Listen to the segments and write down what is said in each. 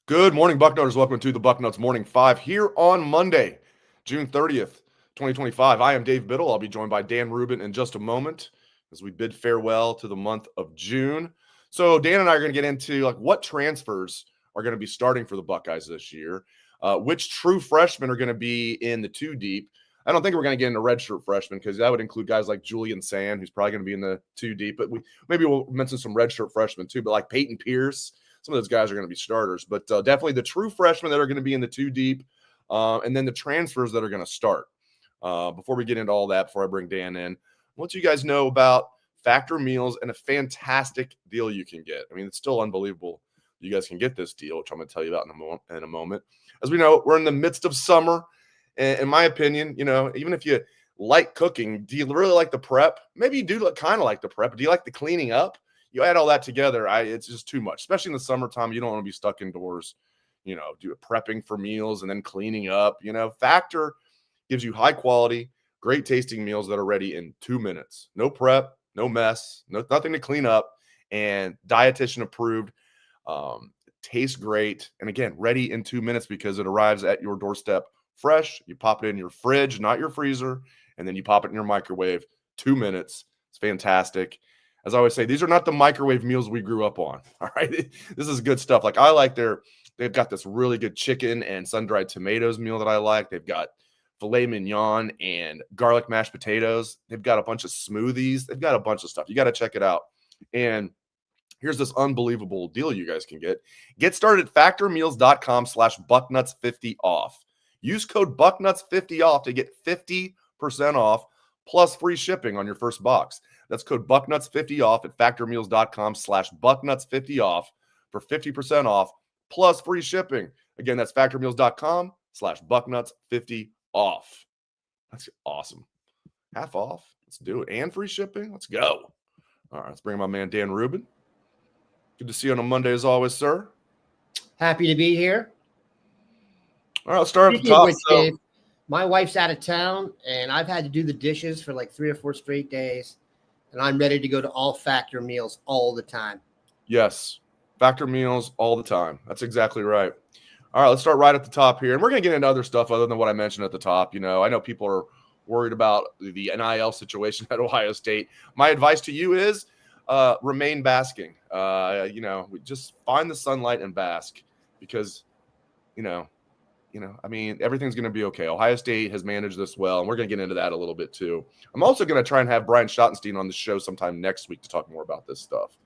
Good morning, Bucknutters. Welcome to the Bucknuts Morning 5 here on Monday, June 30th, 2025. I am Dave Biddle. I'll be joined by Dan Rubin in just a moment as we bid farewell to the month of June. So Dan and I are going to get into what transfers are going to be starting for the Buckeyes this year, which true freshmen are going to be in the two deep. I don't think we're going to get into redshirt freshmen because that would include guys like Julian Sand, who's probably going to be in the two deep. But maybe we'll mention some redshirt freshmen too. But like Peyton Pierce, some of those guys are going to be starters. But definitely the true freshmen that are going to be in the two deep, and then the transfers that are going to start. Before we get into all that, before I bring Dan in, I want you guys know about Factor Meals and a fantastic deal you can get. I mean, it's still unbelievable you guys can get this deal, which I'm going to tell you about in a moment. As we know, we're in the midst of summer. In my opinion, even if you like cooking, do you really like the prep? Maybe you do kind of like the prep. But do you like the cleaning up? You add all that together, it's just too much, especially in the summertime. You don't want to be stuck indoors, prepping for meals and then cleaning up. Factor gives you high quality, great tasting meals that are ready in 2 minutes. No prep, no mess, nothing to clean up, and dietitian approved. Tastes great. And again, ready in 2 minutes because it arrives at your doorstep fresh. You pop it in your fridge, not your freezer, and then you pop it in your microwave. 2 minutes. It's fantastic. As I always say, these are not the microwave meals we grew up on. All right. This is good stuff. Like I like they've got this really good chicken and sun-dried tomatoes meal that I like. They've got filet mignon and garlic mashed potatoes. They've got a bunch of smoothies. They've got a bunch of stuff. You got to check it out. And here's this unbelievable deal you guys can get. Get started at factormeals.com/bucknuts50 off. Use code Bucknuts50 off to get 50% off plus free shipping on your first box. That's code Bucknuts50 off at factormeals.com/Bucknuts50 off for 50% off plus free shipping. Again, that's factormeals.com/Bucknuts50 off. That's awesome. Half off. Let's do it. And free shipping. Let's go. All right, let's bring my man Dan Rubin. Good to see you on a Monday as always, sir. Happy to be here. All right, let's start at the top. Dave, my wife's out of town, and I've had to do the dishes for like 3 or 4 straight days, and I'm ready to go to all Factor meals all the time. Yes, Factor meals all the time. That's exactly right. All right, let's start right at the top here, and we're going to get into other stuff other than what I mentioned at the top. I know people are worried about the NIL situation at Ohio State. My advice to you is remain basking. Just find the sunlight and bask because, everything's going to be okay. Ohio State has managed this well, and we're going to get into that a little bit too. I'm also going to try and have Brian Schottenstein on the show sometime next week to talk more about this stuff.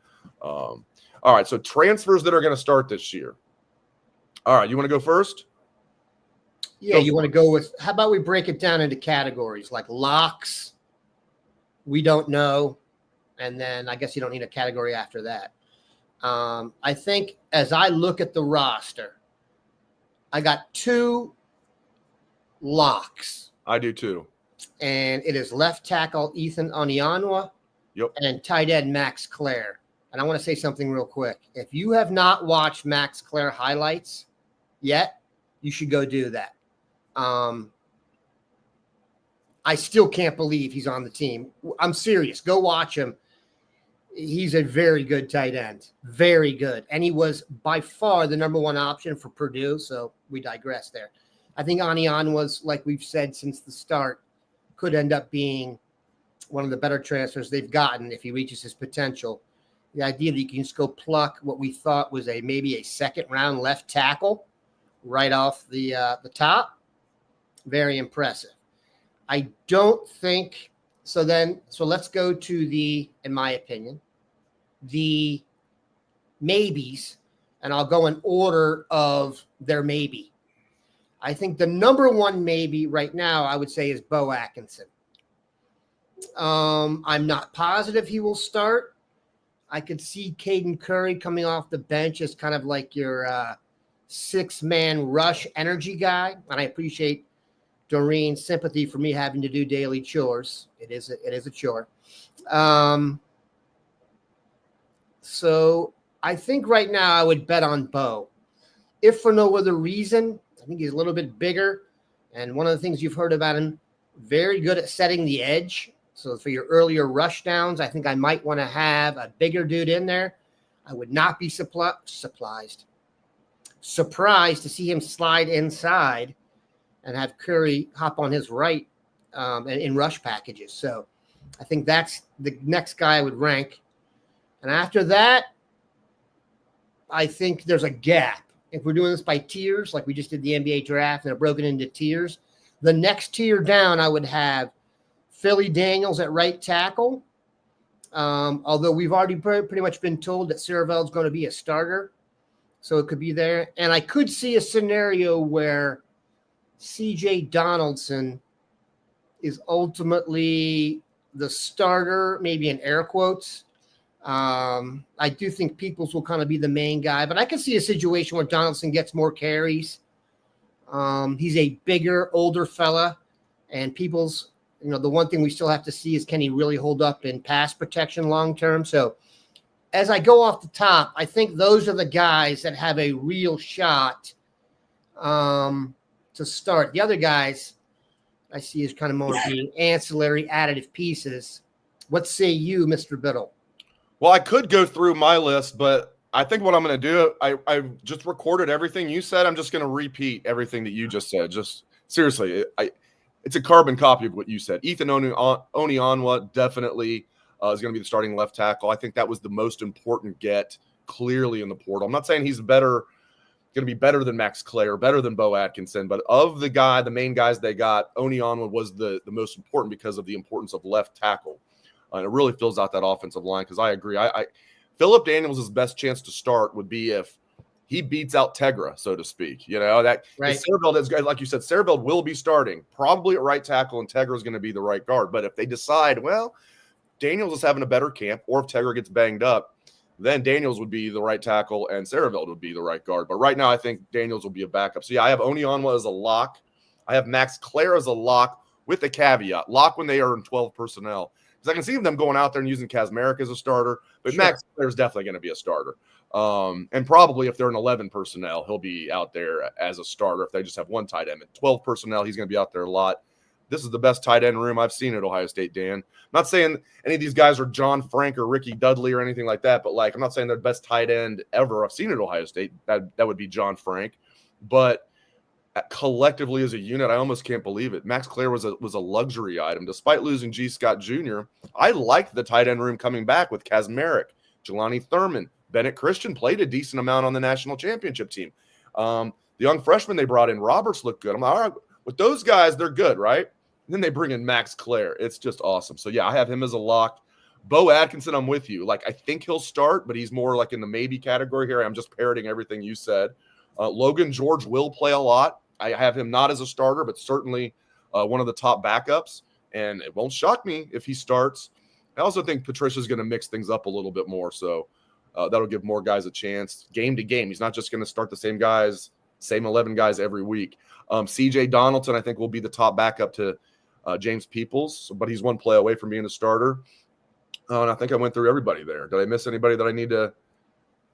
All right, so transfers that are going to start this year. All right, you want to go first? Yeah, you want to go with, how about we break it down into categories like locks, we don't know, and then I guess you don't need a category after that. I think as I look at the roster, I got 2 locks. I do too. And it is left tackle Ethan Onianwa and tight end Max Clare. And I want to say something real quick. If you have not watched Max Clare highlights yet, you should go do that. I still can't believe he's on the team. I'm serious. Go watch him. He's a very good tight end. Very good. And he was by far the number 1 option for Purdue. So we digress there. I think Anian was, like we've said since the start, could end up being one of the better transfers they've gotten if he reaches his potential. The idea that you can just go pluck what we thought was maybe a second-round left tackle right off the top, very impressive. I don't think so. So let's go to in my opinion, the maybes, and I'll go in order of their maybe. I think the number 1 maybe right now, I would say, is Bo Atkinson. I'm not positive he will start. I could see Caden Curry coming off the bench as kind of like your 6-man rush energy guy, and I appreciate Doreen's sympathy for me having to do daily chores. It is a chore. So I think right now I would bet on Bo. If for no other reason, I think he's a little bit bigger. And one of the things you've heard about him, very good at setting the edge. So for your earlier rush downs, I think I might want to have a bigger dude in there. I would not be surprised surprised to see him slide inside and have Curry hop on his right in rush packages. So I think that's the next guy I would rank. And after that, I think there's a gap. If we're doing this by tiers, like we just did the NBA draft and they're broken into tiers, the next tier down, I would have Philly Daniels at right tackle. Although we've already pretty much been told that Saravel's going to be a starter. So it could be there. And I could see a scenario where CJ Donaldson is ultimately the starter, maybe in air quotes. I do think Peoples will kind of be the main guy, but I can see a situation where Donaldson gets more carries. He's a bigger, older fella, and Peoples, the one thing we still have to see is can he really hold up in pass protection long term? So as I go off the top, I think those are the guys that have a real shot to start. The other guys I see as kind of more being ancillary additive pieces. What say you, Mr. Biddle? Well, I could go through my list, but I think what I'm going to do, I just recorded everything you said. I'm just going to repeat everything that you just said. Just seriously, it's a carbon copy of what you said. Ethan Onionwa definitely is going to be the starting left tackle. I think that was the most important get clearly in the portal. I'm not saying he's going to be better than Max Clare, better than Bo Atkinson, but of the main guys they got, Onionwa was the most important because of the importance of left tackle. And it really fills out that offensive line because I agree. Philip Daniels' best chance to start would be if he beats out Tegra, so to speak. That right. Saravel is, like you said, Saravel will be starting probably at right tackle, and Tegra is going to be the right guard. But if they decide, well, Daniels is having a better camp, or if Tegra gets banged up, then Daniels would be the right tackle and Saravel would be the right guard. But right now, I think Daniels will be a backup. So yeah, I have Onionwa as a lock. I have Max Clare as a lock with a caveat: lock when they are in 12 personnel. Because I can see them going out there and using Kazmarek as a starter, but sure. Max Clare is definitely going to be a starter. And probably if they're in 11 personnel, he'll be out there as a starter. If they just have one tight end. At 12 personnel, he's going to be out there a lot. This is the best tight end room I've seen at Ohio State, Dan. I'm not saying any of these guys are John Frank or Ricky Dudley or anything like that, but I'm not saying they're the best tight end ever I've seen at Ohio State. That would be John Frank. But collectively as a unit, I almost can't believe it. Max Clare was a luxury item. Despite losing G. Scott Jr., I liked the tight end room coming back with Kazmarek, Jelani Thurman. Bennett Christian played a decent amount on the national championship team. The young freshman they brought in, Roberts, looked good. I'm like, all right, with those guys, they're good, right? And then they bring in Max Clare. It's just awesome. So, yeah, I have him as a lock. Bo Atkinson, I'm with you. I think he'll start, but he's more in the maybe category here. I'm just parroting everything you said. Logan George will play a lot. I have him not as a starter, but certainly one of the top backups. And it won't shock me if he starts. I also think Patricia's going to mix things up a little bit more. So that'll give more guys a chance game to game. He's not just going to start the same 11 guys every week. CJ Donaldson, I think, will be the top backup to James Peoples, but he's one play away from being a starter. And I think I went through everybody there. Did I miss anybody that I need to?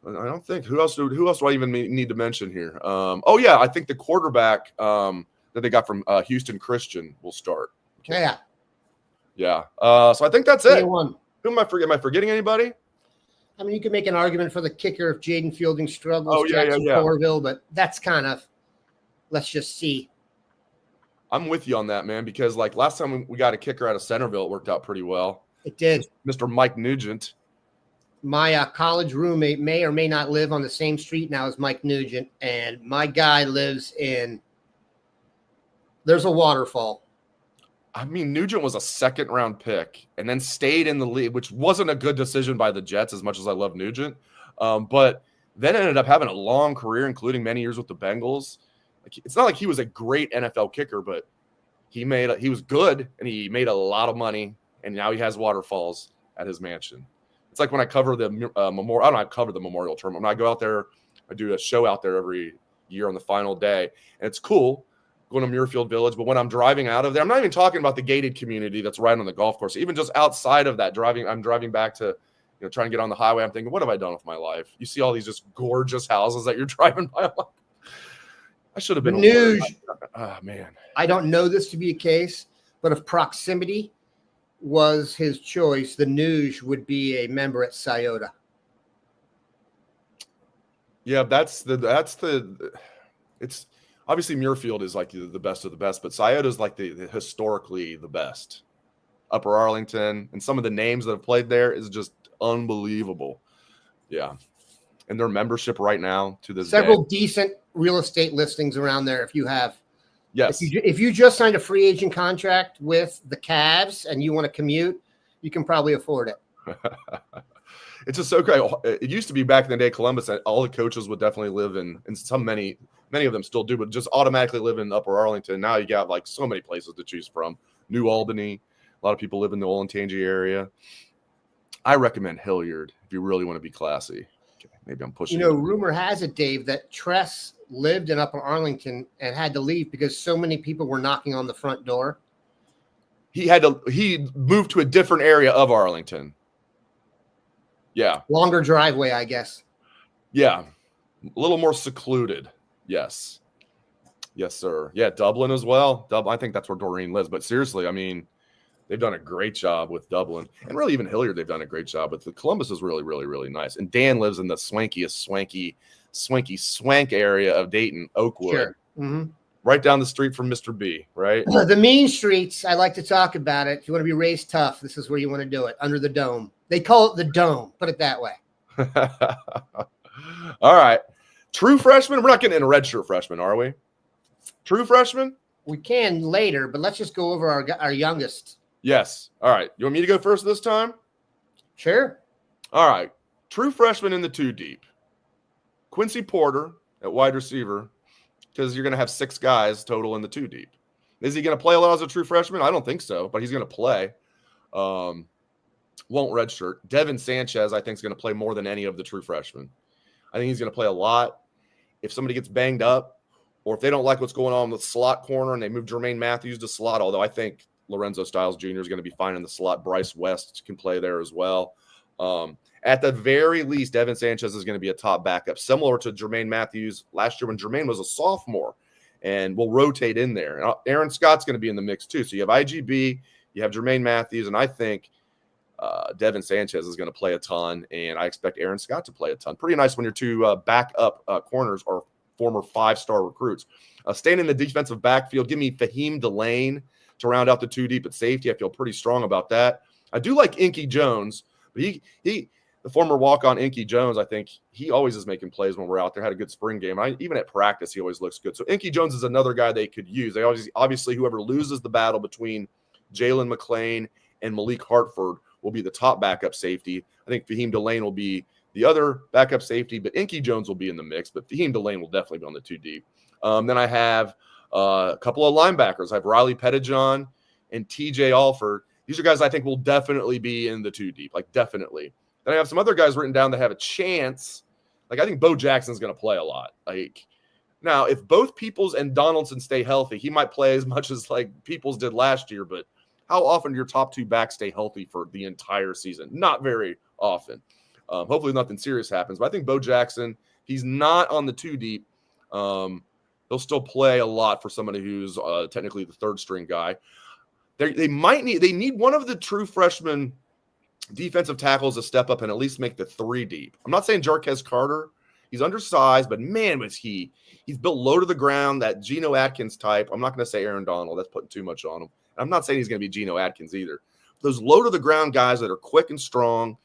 I don't think. Who else do I even need to mention here? I think the quarterback that they got from Houston Christian will start. Yeah. So I think that's it. Who am I forgetting? Am I forgetting anybody? I mean, you could make an argument for the kicker if Jaden Fielding struggles. Oh, yeah. Corville, but that's kind of, let's just see. I'm with you on that, man, because last time we got a kicker out of Centerville, it worked out pretty well. It did. Mr. Mike Nugent. My college roommate may or may not live on the same street now as Mike Nugent, and my guy lives there's a waterfall. I mean, Nugent was a second-round pick and then stayed in the league, which wasn't a good decision by the Jets as much as I love Nugent. But then ended up having a long career, including many years with the Bengals. It's not like he was a great NFL kicker, but he was good, and he made a lot of money, and now he has waterfalls at his mansion. It's like when I cover the Memorial. I don't cover the Memorial Tournament. When I go out there, I do a show out there every year on the final day, and it's cool going to Muirfield Village. But when I'm driving out of there, I'm not even talking about the gated community that's right on the golf course. Even just outside of that, I'm driving back to, trying to get on the highway. I'm thinking, what have I done with my life? You see all these just gorgeous houses that you're driving by. I should have been. Nuge. Oh, man. I don't know this to be a case, but if proximity was his choice, the Nuge would be a member at Scioto. Yeah, it's obviously Muirfield is like the best of the best, but Scioto is like the historically the best. Upper Arlington and some of the names that have played there is just unbelievable. Yeah. And their membership right now to this Several day. decent real estate listings around there. If you have, Yes. if you just signed a free agent contract with the Cavs and you want to commute, you can probably afford it. It's just so great. It used to be back in the day, Columbus, all the coaches would definitely live in, and many of them still do, but just automatically live in Upper Arlington. Now you got like so many places to choose from. New Albany, a lot of people live in the Olentangy area. I recommend Hilliard if you really want to be classy. Okay, maybe I'm pushing. Rumor has it, Dave, that Tress lived in Upper Arlington and had to leave because so many people were knocking on the front door. He moved to a different area of Arlington. Yeah. Longer driveway, I guess. Yeah. A little more secluded. Yes. Yes, sir. Yeah, Dublin as well. I think that's where Doreen lives. But seriously, I mean, they've done a great job with Dublin. And really even Hilliard, they've done a great job. But the Columbus is really, really, really nice. And Dan lives in the swanky area of Dayton, Oakwood. Sure. Mm-hmm. Right down the street from Mr. B, right? The mean streets, I like to talk about it. If you want to be raised tough, this is where you want to do it, under the dome. They call it the dome. Put it that way. All right. True freshman? We're not getting into redshirt freshmen, are we? True freshman? We can later, but let's just go over our youngest. Yes. All right. You want me to go first this time? Sure. All right. True freshman in the 2 deep. Quincy Porter at wide receiver, because you're going to have 6 guys total in the 2 deep. Is he going to play a lot as a true freshman? I don't think so, but he's going to play. Won't redshirt. Devin Sanchez, I think, is going to play more than any of the true freshmen. I think he's going to play a lot. If somebody gets banged up, or if they don't like what's going on with slot corner and they move Jermaine Matthews to slot, although I think Lorenzo Styles Jr. is going to be fine in the slot. Bryce West can play there as well. At the very least, Devin Sanchez is going to be a top backup, similar to Jermaine Matthews last year when Jermaine was a sophomore, and will rotate in there. And Aaron Scott's going to be in the mix too. So you have IGB, you have Jermaine Matthews, and I think Devin Sanchez is going to play a ton, and I expect Aaron Scott to play a ton. Pretty nice when your 2 backup corners are former 5-star recruits. Staying in the defensive backfield, give me Fahim Delane to round out the 2 deep at safety. I feel pretty strong about that. I do like Inky Jones, but he the former walk-on Inky Jones, I think he always is making plays when we're out there. Had a good spring game. Even at practice, he always looks good. So Inky Jones is another guy they could use. They obviously whoever loses the battle between Jalen McClain and Malik Hartford will be the top backup safety. I think Fahim Delane will be the other backup safety, but Inky Jones will be in the mix. But Fahim Delane will definitely be on the 2 deep. Then I have a couple of linebackers. I have Riley Pettijohn and TJ Alford. These are guys I think will definitely be in the 2 deep, like definitely. Then I have some other guys written down that have a chance. Like I think Bo Jackson's going to play a lot. Like now, if both Peoples and Donaldson stay healthy, he might play as much as like Peoples did last year. But how often do your top 2 backs stay healthy for the entire season? Not very often. Hopefully nothing serious happens. But I think Bo Jackson, he's not on the 2 deep. He'll still play a lot for somebody who's technically the 3rd string guy. They need one of the true freshmen defensive tackles to step up and at least make the 3 deep. I'm not saying Jarquez Carter. He's undersized, but man, he's built low to the ground, that Geno Atkins type. I'm not going to say Aaron Donald. That's putting too much on him. I'm not saying he's going to be Geno Atkins either. Those low to the ground guys that are quick and strong.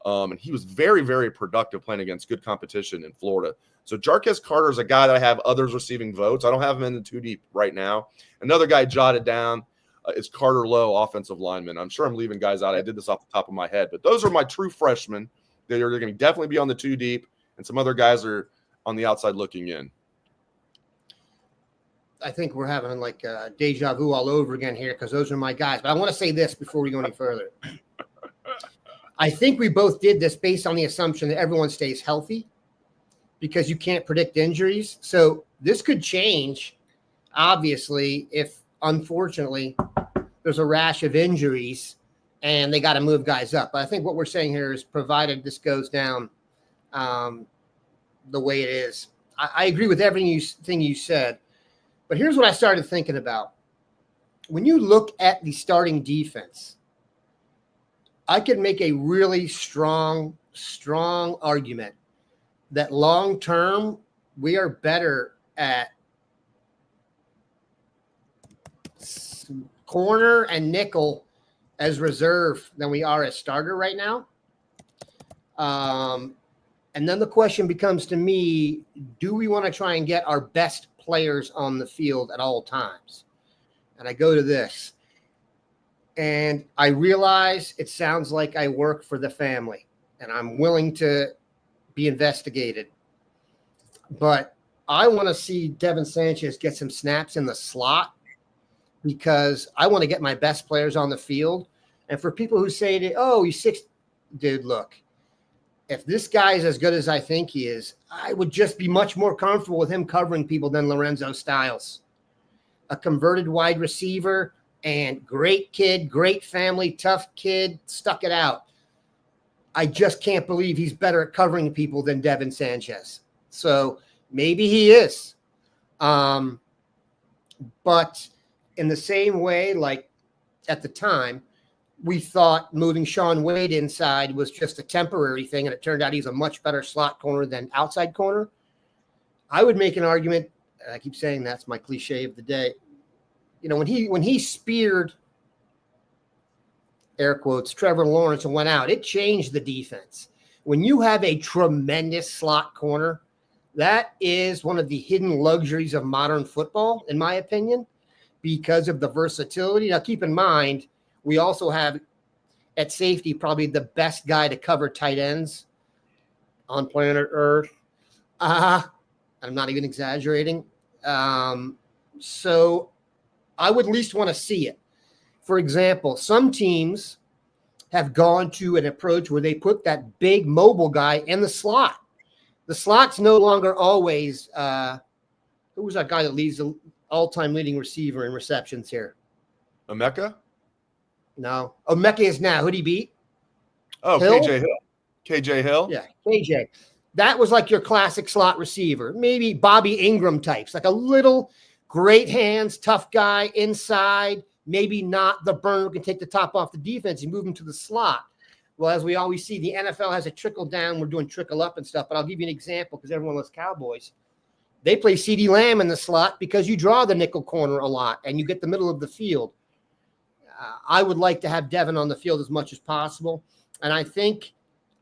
And he was very, very productive playing against good competition in Florida. So Jarquez Carter is a guy that I have others receiving votes. I don't have him in the 2 deep right now. Another guy jotted down is Carter Lowe, offensive lineman. I'm sure I'm leaving guys out. I did this off the top of my head, but those are my true freshmen. They're going to definitely be on the 2 deep, and some other guys are on the outside looking in. I think we're having like deja vu all over again here because those are my guys. But I want to say this before we go any further. I think we both did this based on the assumption that everyone stays healthy because you can't predict injuries. So this could change, obviously, if unfortunately there's a rash of injuries and they got to move guys up. But I think what we're saying here is provided this goes down the way it is. I agree with everything you said. But here's what I started thinking about. When you look at the starting defense, I could make a really strong argument that long term, we are better at corner and nickel as reserve than we are as starter right now. And then the question becomes to me, do we want to try and get our best players on the field at all times? And I go to this. And I realize it sounds like I work for the family and I'm willing to be investigated. But I want to see Devin Sanchez get some snaps in the slot because I want to get my best players on the field. And for people who say, oh, he's 6, dude, look, if this guy is as good as I think he is, I would just be much more comfortable with him covering people than Lorenzo Styles. A converted wide receiver and great kid, great family, tough kid, stuck it out. I just can't believe he's better at covering people than Devin Sanchez. So maybe he is. But in the same way, like at the time, we thought moving Sean Wade inside was just a temporary thing, and it turned out he's a much better slot corner than outside corner. I would make an argument, and I keep saying that's my cliche of the day. You know, when he speared, air quotes, Trevor Lawrence and went out, it changed the defense. When you have a tremendous slot corner, that is one of the hidden luxuries of modern football, in my opinion, because of the versatility. Now, keep in mind, we also have at safety probably the best guy to cover tight ends on planet Earth. I'm not even exaggerating. So I would at least want to see it. For example, some teams have gone to an approach where they put that big mobile guy in the slot. The slot's no longer always who was that guy that leads the all-time leading receiver in receptions here? Emeka? No. Emeka is now. Who'd he beat? Oh, Hill? KJ Hill. KJ Hill? Yeah, KJ. That was like your classic slot receiver. Maybe Bobby Ingram types, like a little great hands, tough guy inside, maybe not the burner who can take the top off the defense. You move him to the slot. Well, as we always see, the NFL has a trickle down. We're doing trickle up and stuff, but I'll give you an example because everyone loves Cowboys. They play CeeDee Lamb in the slot because you draw the nickel corner a lot and you get the middle of the field. I would like to have Devin on the field as much as possible. And I think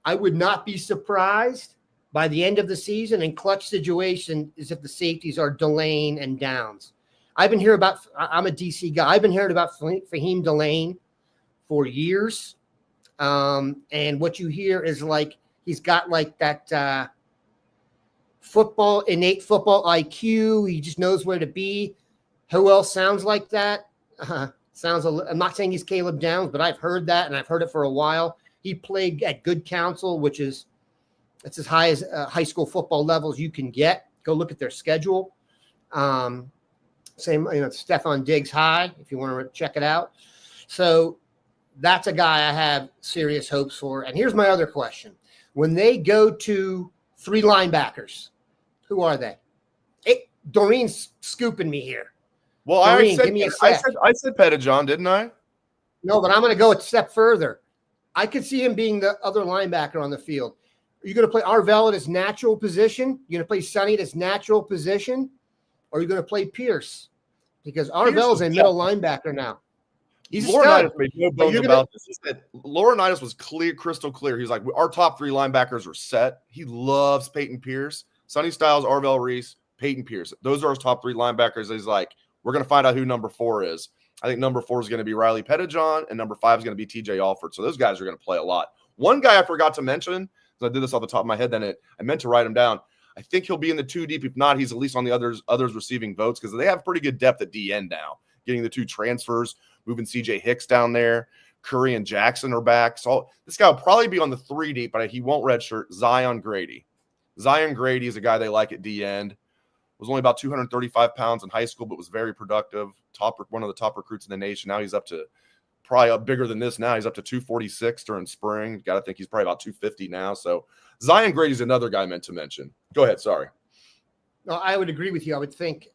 I would not be surprised by the end of the season in clutch situation is if the safeties are Delane and Downs. I'm a DC guy. I've been hearing about Fahim Delane for years. And what you hear is like, he's got like that innate football IQ. He just knows where to be. Who else sounds like that? I'm not saying he's Caleb Downs, but I've heard that, and I've heard it for a while. He played at Good Counsel, which is it's as high as high school football levels you can get. Go look at their schedule. Same, Stephon Diggs High, if you want to check it out. So that's a guy I have serious hopes for. And here's my other question. When they go to 3 linebackers, who are they? Doreen's scooping me here. Well, Doreen, I said Pettijohn, didn't I? No, but I'm going to go a step further. I could see him being the other linebacker on the field. Are you going to play Arvell at his natural position? You're going to play Sonny at his natural position? Or are you going to play Pierce? Because Arvell is a middle linebacker now. He's Laurinaitis made no bones about this. He said Laurinaitis was crystal clear. He's like, our top 3 linebackers are set. He loves Peyton Pierce, Sonny Styles, Arvell Reese, Peyton Pierce. Those are his top 3 linebackers. He's like, we're going to find out who number 4 is. I think number 4 is going to be Riley Pettijohn, and number 5 is going to be TJ Alford. So those guys are going to play a lot. One guy I forgot to mention, because I did this off the top of my head, I meant to write him down. I think he'll be in the 2 deep. If not, he's at least on the others receiving votes because they have pretty good depth at DN now. Getting the 2 transfers, moving CJ Hicks down there. Curry and Jackson are back. So this guy will probably be on the 3 deep, but he won't redshirt. Zion Grady. Zion Grady is a guy they like at D end. Was only about 235 pounds in high school, but was very productive. One of the top recruits in the nation. Now he's up to probably up bigger than this now. He's up to 246 during spring. Got to think he's probably about 250 now. So Zion Grady's another guy I meant to mention. Go ahead. Sorry. No, I would agree with you. I would think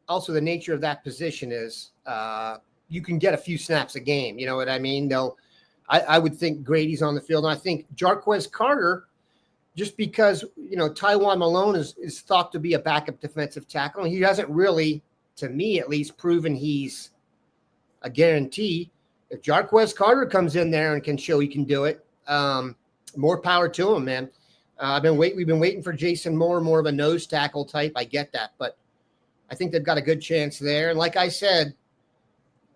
also the nature of that position is you can get a few snaps a game. You know what I mean? I would think Grady's on the field. And I think Jarquez Carter just because, Tywone Malone is thought to be a backup defensive tackle. And he hasn't really, to me at least, proven he's a guarantee. If Jarquez Carter comes in there and can show he can do it, more power to him, man. We've been waiting for Jason Moore, more of a nose tackle type. I get that, but I think they've got a good chance there. And like I said,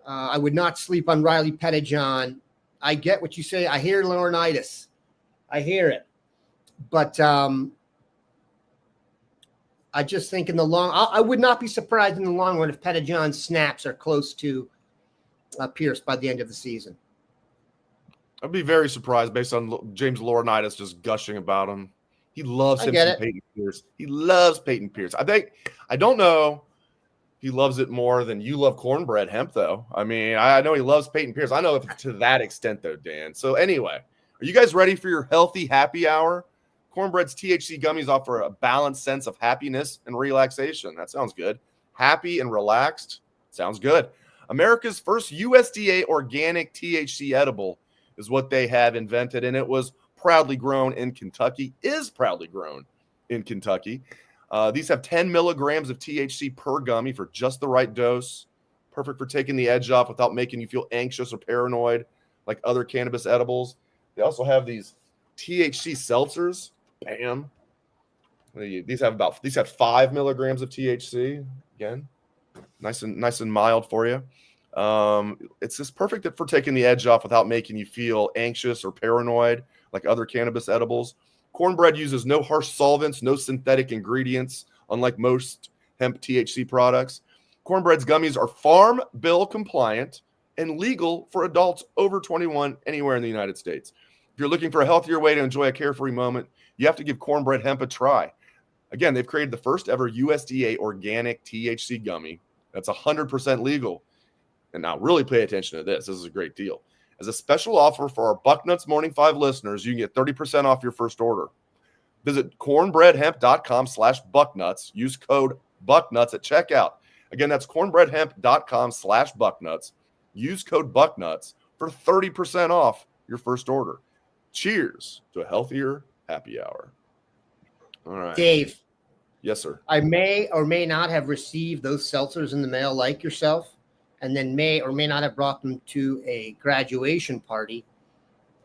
I would not sleep on Riley Pettijohn. I get what you say. I hear Laurinaitis. I hear it. But I just think I would not be surprised in the long run if Pettijohn's snaps are close to Pierce by the end of the season. I'd be very surprised based on James Laurinaitis just gushing about him. He loves him some Peyton Pierce. He loves Peyton Pierce. I don't know if he loves it more than you love cornbread hemp, though. I mean, I know he loves Peyton Pierce. I know to that extent, though, Dan. So anyway, are you guys ready for your healthy happy hour? Cornbread's THC gummies offer a balanced sense of happiness and relaxation. That sounds good. Happy and relaxed. Sounds good. America's first USDA organic THC edible is what they have invented, and it was proudly grown in Kentucky, is proudly grown in Kentucky. These have 10 milligrams of THC per gummy for just the right dose. Perfect for taking the edge off without making you feel anxious or paranoid like other cannabis edibles. They also have these THC seltzers. Bam. These have 5 milligrams of THC. Again, nice and mild for you. It's just perfect for taking the edge off without making you feel anxious or paranoid like other cannabis edibles. Cornbread uses no harsh solvents, no synthetic ingredients, unlike most hemp THC products. Cornbread's gummies are Farm Bill compliant and legal for adults over 21 anywhere in the United States. If you're looking for a healthier way to enjoy a carefree moment, you have to give Cornbread hemp a try. Again, they've created the first ever USDA organic THC gummy that's 100% legal. And now really pay attention to this. This is a great deal. As a special offer for our Bucknuts Morning 5 listeners, you can get 30% off your first order. Visit cornbreadhemp.com/bucknuts. Use code Bucknuts at checkout. Again, that's cornbreadhemp.com/bucknuts. Use code Bucknuts for 30% off your first order. Cheers to a healthier happy hour. All right. Dave. Yes, sir. I may or may not have received those seltzers in the mail like yourself, and then may or may not have brought them to a graduation party.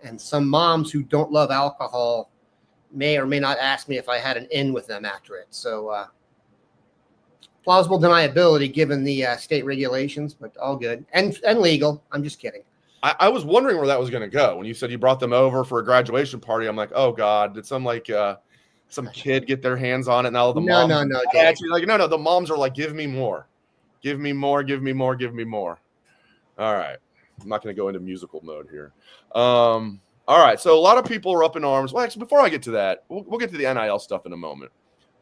And some moms who don't love alcohol may or may not ask me if I had an in with them after it. So plausible deniability given the state regulations, but all good and legal. I'm just kidding. I was wondering where that was going to go. When you said you brought them over for a graduation party, I'm like, oh God, did some kid get their hands on it? Now the moms actually like, no, the moms are like, give me more. Give me more, give me more, give me more. All right. I'm not going to go into musical mode here. All right. So a lot of people are up in arms. Well, actually, before I get to that, we'll get to the NIL stuff in a moment.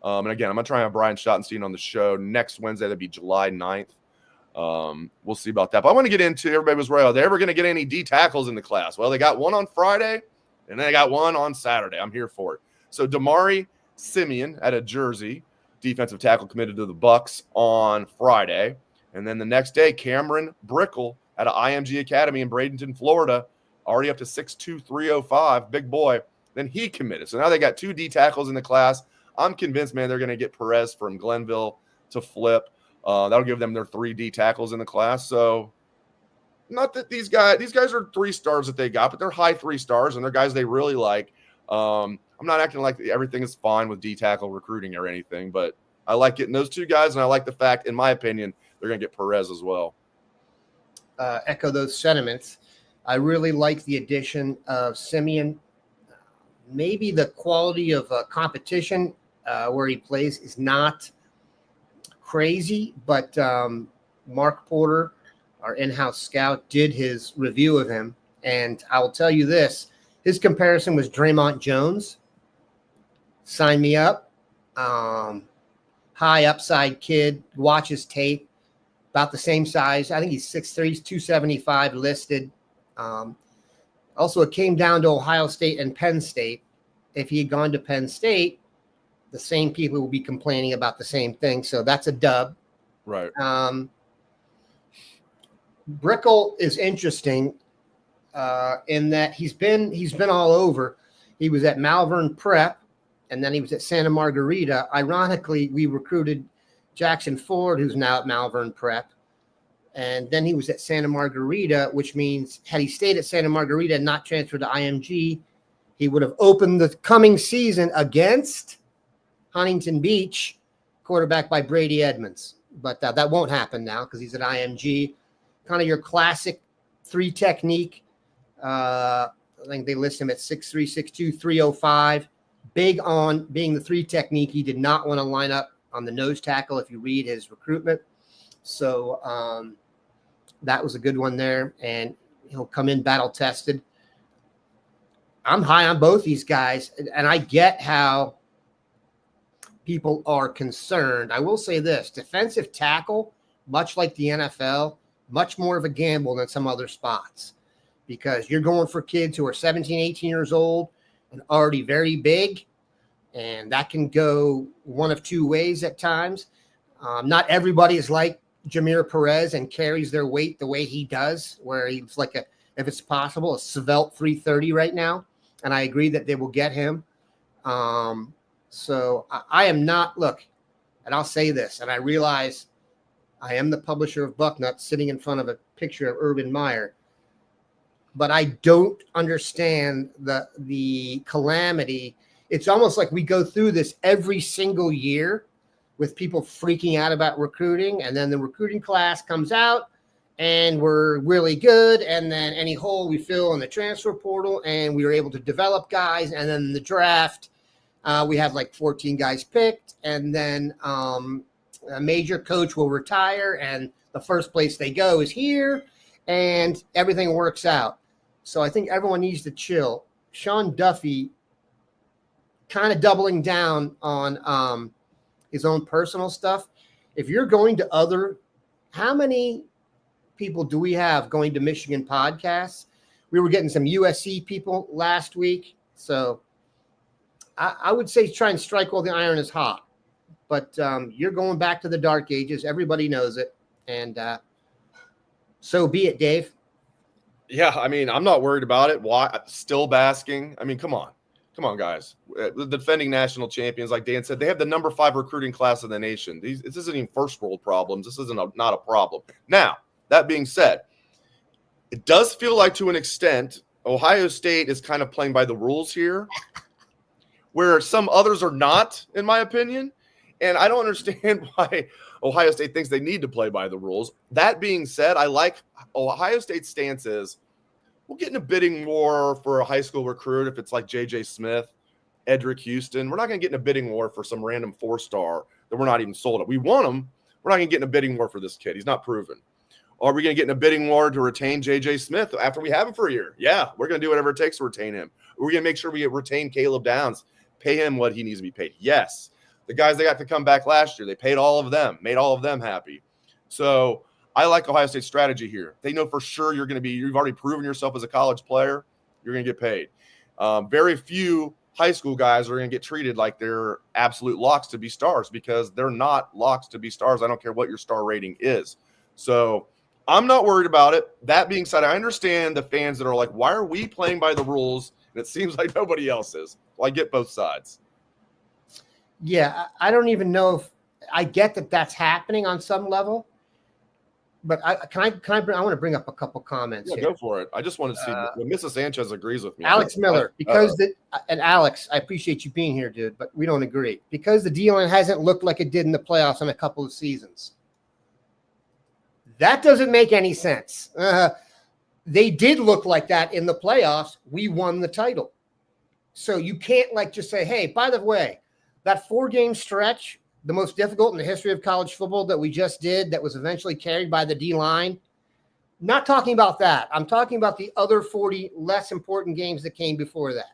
And again, I'm going to try and have Brian Schottenstein on the show next Wednesday. That'd be July 9th. We'll see about that. But I want to get into, everybody was right. Are they ever going to get any D tackles in the class? Well, they got one on Friday, and they got one on Saturday. I'm here for it. So Damari Simeon out of Jersey, defensive tackle, committed to the Bucks on Friday. And then the next day, Cameron Brickle out of IMG Academy in Bradenton, Florida, already up to 6'2", 305, big boy. Then he committed. So now they got 2 D tackles in the class. I'm convinced, man, they're going to get Perez from Glenville to flip. That'll give them their 3 D tackles in the class. So not that these guys are 3 stars that they got, but they're high 3 stars, and they're guys they really like. I'm not acting like everything is fine with D tackle recruiting or anything, but I like getting those 2 guys, and I like the fact, in my opinion, they're going to get Perez as well. Echo those sentiments. I really like the addition of Simeon. Maybe the quality of competition where he plays is not crazy, but Mark Porter, our in-house scout, did his review of him, and I will tell you this. His comparison was Draymond Jones. Sign me up. High upside kid. Watch his tape. About the same size. I think he's 6'3", 275 listed. Also, it came down to Ohio State and Penn State. If he had gone to Penn State, the same people will be complaining about the same thing. So that's a dub. Right. Brickle is interesting in that he's been all over. He was at Malvern Prep, and then he was at Santa Margarita. Ironically, we recruited Jackson Ford, who's now at Malvern Prep. And then he was at Santa Margarita, which means had he stayed at Santa Margarita and not transferred to IMG, he would have opened the coming season against Huntington Beach, quarterback by Brady Edmonds. But that won't happen now because he's at IMG. Kind of your classic 3 technique. I think they list him at 6'3", 6'2", 305. Big on being the 3 technique. He did not want to line up on the nose tackle if you read his recruitment. So that was a good one there. And he'll come in battle tested. I'm high on both these guys. And I get how people are concerned. I will say this, defensive tackle, much like the NFL, much more of a gamble than some other spots because you're going for kids who are 17, 18 years old and already very big. And that can go one of 2 ways at times. Not everybody is like Jameer Perez and carries their weight the way he does, where he's like if it's possible, a svelte 330 right now. And I agree that they will get him. So I am not, look, and I'll say this, and I realize I am the publisher of Bucknuts sitting in front of a picture of Urban Meyer, but I don't understand the calamity. It's almost like we go through this every single year with people freaking out about recruiting, and then the recruiting class comes out and we're really good, and then any hole we fill in the transfer portal, and we were able to develop guys, and then the draft, we have like 14 guys picked, and then a major coach will retire, and the first place they go is here, and everything works out. So I think everyone needs to chill. Sean Duffy kind of doubling down on his own personal stuff. If you're going to how many people do we have going to Michigan podcasts? We were getting some USC people last week. So I would say try and strike while the iron is hot. But you're going back to the dark ages. Everybody knows it. And so be it, Dave. Yeah, I mean, I'm not worried about it. Why? Still basking. I mean, come on. Come on, guys. The defending national champions, like Dan said, they have the number 5 recruiting class in the nation. This isn't even first world problems. This isn't not a problem. Now, that being said, it does feel like to an extent Ohio State is kind of playing by the rules here, where some others are not, in my opinion. And I don't understand why Ohio State thinks they need to play by the rules. That being said, I like Ohio State's stance is we'll get in a bidding war for a high school recruit if it's like J.J. Smith, Edric Houston. We're not going to get in a bidding war for some random 4-star that we're not even sold at. We want him. We're not going to get in a bidding war for this kid. He's not proven. Are we going to get in a bidding war to retain J.J. Smith after we have him for a year? Yeah, we're going to do whatever it takes to retain him. We're going to make sure we retain Caleb Downs, pay him what he needs to be paid. Yes. The guys that got to come back last year, they paid all of them, made all of them happy. So I like Ohio State's strategy here. They know for sure you've already proven yourself as a college player. You're going to get paid. Very few high school guys are going to get treated like they're absolute locks to be stars because they're not locks to be stars. I don't care what your star rating is. So I'm not worried about it. That being said, I understand the fans that are like, why are we playing by the rules? And it seems like nobody else is. Well, I get both sides. Yeah, I don't even know if I get that that's happening on some level, but I want to bring up a couple comments. Yeah, here. Go for it. I just wanted to see when Mrs. Sanchez agrees with me. Alex Miller, and Alex, I appreciate you being here, dude, but we don't agree because the D-line hasn't looked like it did in the playoffs in a couple of seasons. That doesn't make any sense. They did look like that in the playoffs. We won the title. So you can't just say, hey, by the way, that 4-game stretch, the most difficult in the history of college football that we just did, that was eventually carried by the D-line. Not talking about that. I'm talking about the other 40 less important games that came before that.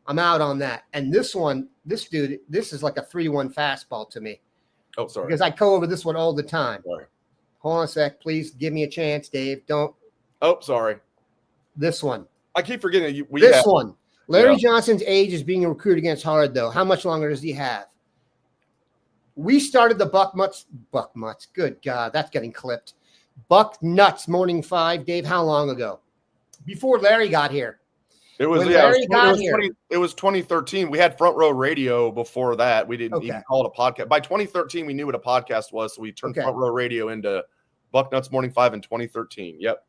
I'm out on that. And this one, this is like a 3-1 fastball to me. Oh, sorry. Because I go over this one all the time. Sorry. Hold on a sec. Please give me a chance, Dave. Don't. Oh, sorry. This one. I keep forgetting. This one. Larry Johnson's age is being recruited against hard, though. How much longer does he have? We started the Bucknuts. Good God, that's getting clipped. Bucknuts Morning 5, Dave, how long ago? Before Larry got here. It was, When yeah, Larry got here. It was 2013. We had Front Row Radio before that. We didn't even call it a podcast. By 2013, we knew what a podcast was, so we turned Front Row Radio into Bucknuts Morning 5 in 2013. Yep.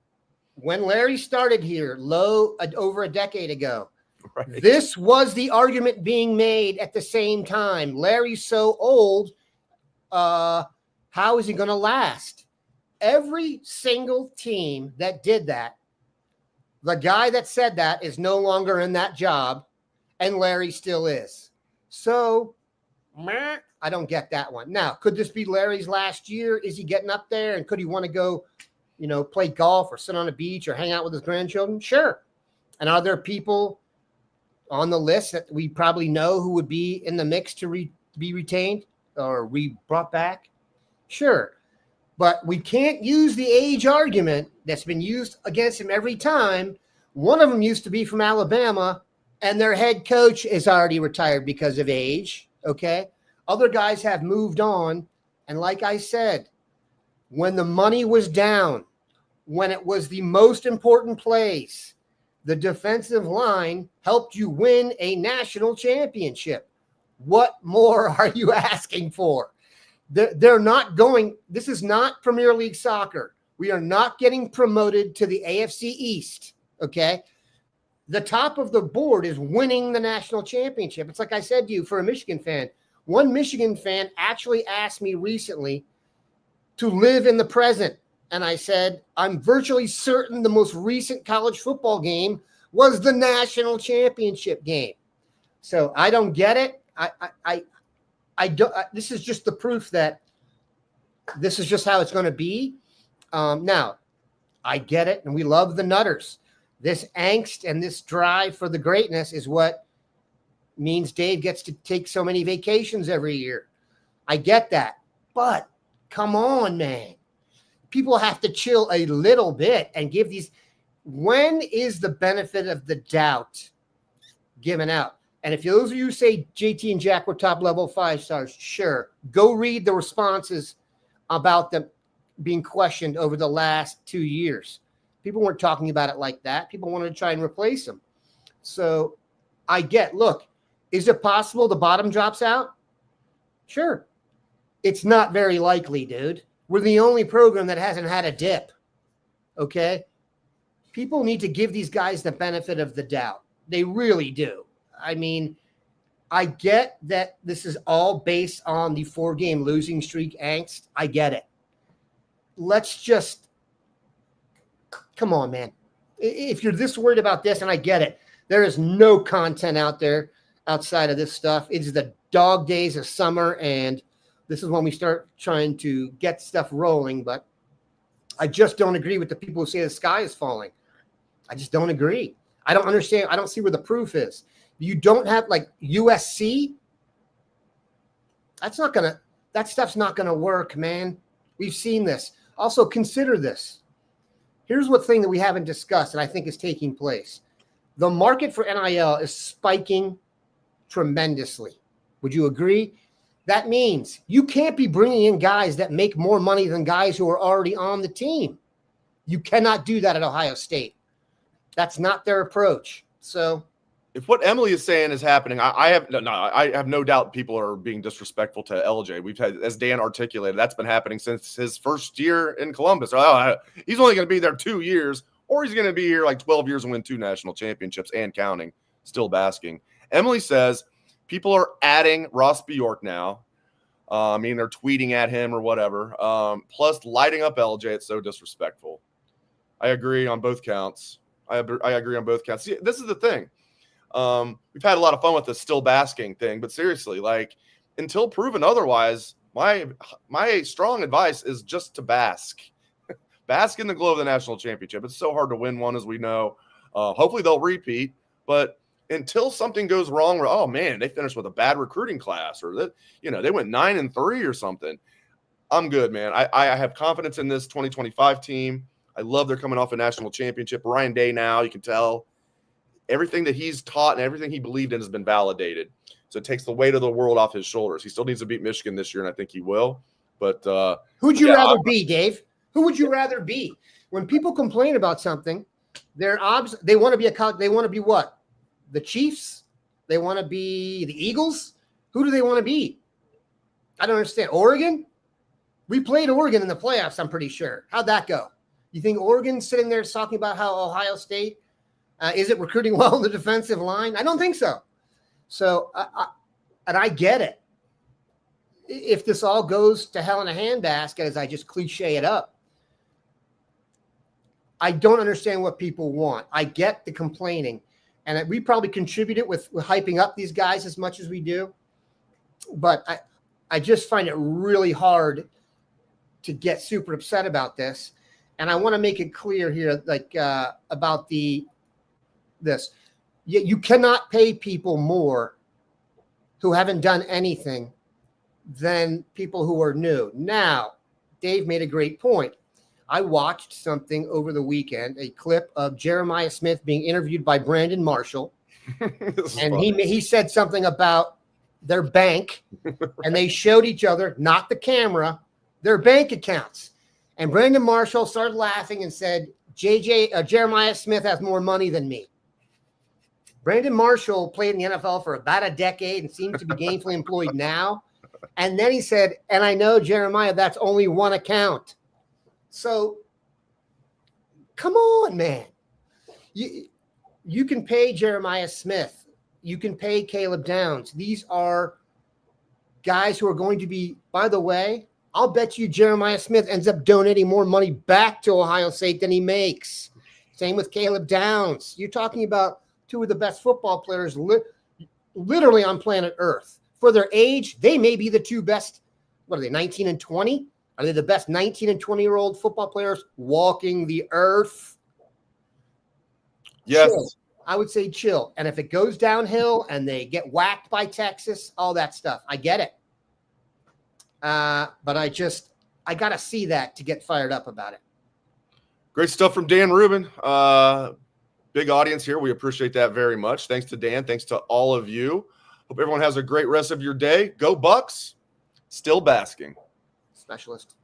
When Larry started here, over a decade ago, right. This was the argument being made at the same time. Larry's so old, how is he going to last? Every single team that did that, the guy that said that is no longer in that job, and Larry still is. So, I don't get that one. Now, could this be Larry's last year? Is he getting up there, and could he want to go, play golf or sit on a beach or hang out with his grandchildren? Sure. And are there people on the list that we probably know who would be in the mix to be retained or brought back? Sure. But we can't use the age argument that's been used against him every time. One of them used to be from Alabama, and their head coach is already retired because of age, okay? Other guys have moved on, and like I said, when the money was down, when it was the most important plays, the defensive line helped you win a national championship. What more are you asking for? They're not going. This is not Premier League soccer. We are not getting promoted to the AFC East, okay? The top of the board is winning the national championship. It's like I said to you, for a Michigan fan. One Michigan fan actually asked me recently to live in the present. And I said, I'm virtually certain the most recent college football game was the national championship game. So I don't get it. I don't. This is just the proof that this is just how it's going to be. Now, I get it, and we love the Nutters. This angst and this drive for the greatness is what means Dave gets to take so many vacations every year. I get that, but come on, man. People have to chill a little bit and give these. When is the benefit of the doubt given out? And if those of you say JT and Jack were top level 5 stars, sure. Go read the responses about them being questioned over the last 2 years. People weren't talking about it like that. People wanted to try and replace them. So look, is it possible the bottom drops out? Sure. It's not very likely, dude. We're the only program that hasn't had a dip. Okay? People need to give these guys the benefit of the doubt. They really do. I mean, I get that this is all based on the 4-game losing streak angst. I get it. Let's just come on, man. If you're this worried about this, and I get it, there is no content out there outside of this stuff. It is the dog days of summer, and this is when we start trying to get stuff rolling. But I just don't agree with the people who say the sky is falling. I just don't agree. I don't understand. I don't see where the proof is. You don't have like USC. That stuff's not going to work, man. We've seen this. Also, consider this. Here's one thing that we haven't discussed and I think is taking place. The market for NIL is spiking tremendously. Would you agree? That means you can't be bringing in guys that make more money than guys who are already on the team. You cannot do that at Ohio State. That's not their approach. So if what Emily is saying is happening, I have no doubt people are being disrespectful to LJ. We've had, as Dan articulated, that's been happening since his first year in Columbus. He's only going to be there 2 years, or he's going to be here like 12 years and win 2 national championships and counting, still basking. Emily says people are adding Ross Bjork now. They're tweeting at him or whatever. Plus lighting up LJ. It's so disrespectful. I agree on both counts. I agree on both counts. See, this is the thing. We've had a lot of fun with the still basking thing, but seriously, like until proven otherwise, my strong advice is just to bask. Bask in the glow of the national championship. It's so hard to win one, as we know. Hopefully they'll repeat, but until something goes wrong, where oh man, they finished with a bad recruiting class, or that they went 9-3 or something. I'm good, man. I have confidence in this 2025 team. I love they're coming off a national championship. Ryan Day now, you can tell. Everything that he's taught and everything he believed in has been validated. So it takes the weight of the world off his shoulders. He still needs to beat Michigan this year, and I think he will. But who'd you rather be, Dave? Who would you rather be? When people complain about something, they want to be what? The Chiefs? They want to be the Eagles? Who do they want to be? I don't understand. Oregon? We played Oregon in the playoffs, I'm pretty sure. How'd that go? You think Oregon's sitting there talking about how Ohio State isn't recruiting well on the defensive line? I don't think so. So, I get it. If this all goes to hell in a handbasket, as I just cliche it up, I don't understand what people want. I get the complaining, and we probably contribute it with hyping up these guys as much as we do. But I just find it really hard to get super upset about this. And I want to make it clear here, like about this. You cannot pay people more who haven't done anything than people who are new. Now, Dave made a great point. I watched something over the weekend, a clip of Jeremiah Smith being interviewed by Brandon Marshall. And he said something about their bank, and they showed each other, not the camera, their bank accounts. And Brandon Marshall started laughing and said, Jeremiah Smith has more money than me. Brandon Marshall played in the NFL for about a decade and seems to be gainfully employed now. And then he said, and I know, Jeremiah, that's only one account. So, come on, man. You can pay Jeremiah Smith. You can pay Caleb Downs. These are guys who are going to be, by the way, I'll bet you Jeremiah Smith ends up donating more money back to Ohio State than he makes. Same with Caleb Downs. You're talking about two of the best football players literally on planet Earth. For their age, they may be the two best. What are they, 19 and 20? Are they the best 19 and 20-year-old football players walking the earth? Yes. Chill. I would say chill. And if it goes downhill and they get whacked by Texas, all that stuff, I get it. But I got to see that to get fired up about it. Great stuff from Dan Rubin. Big audience here. We appreciate that very much. Thanks to Dan. Thanks to all of you. Hope everyone has a great rest of your day. Go Bucks. Still basking. Specialist.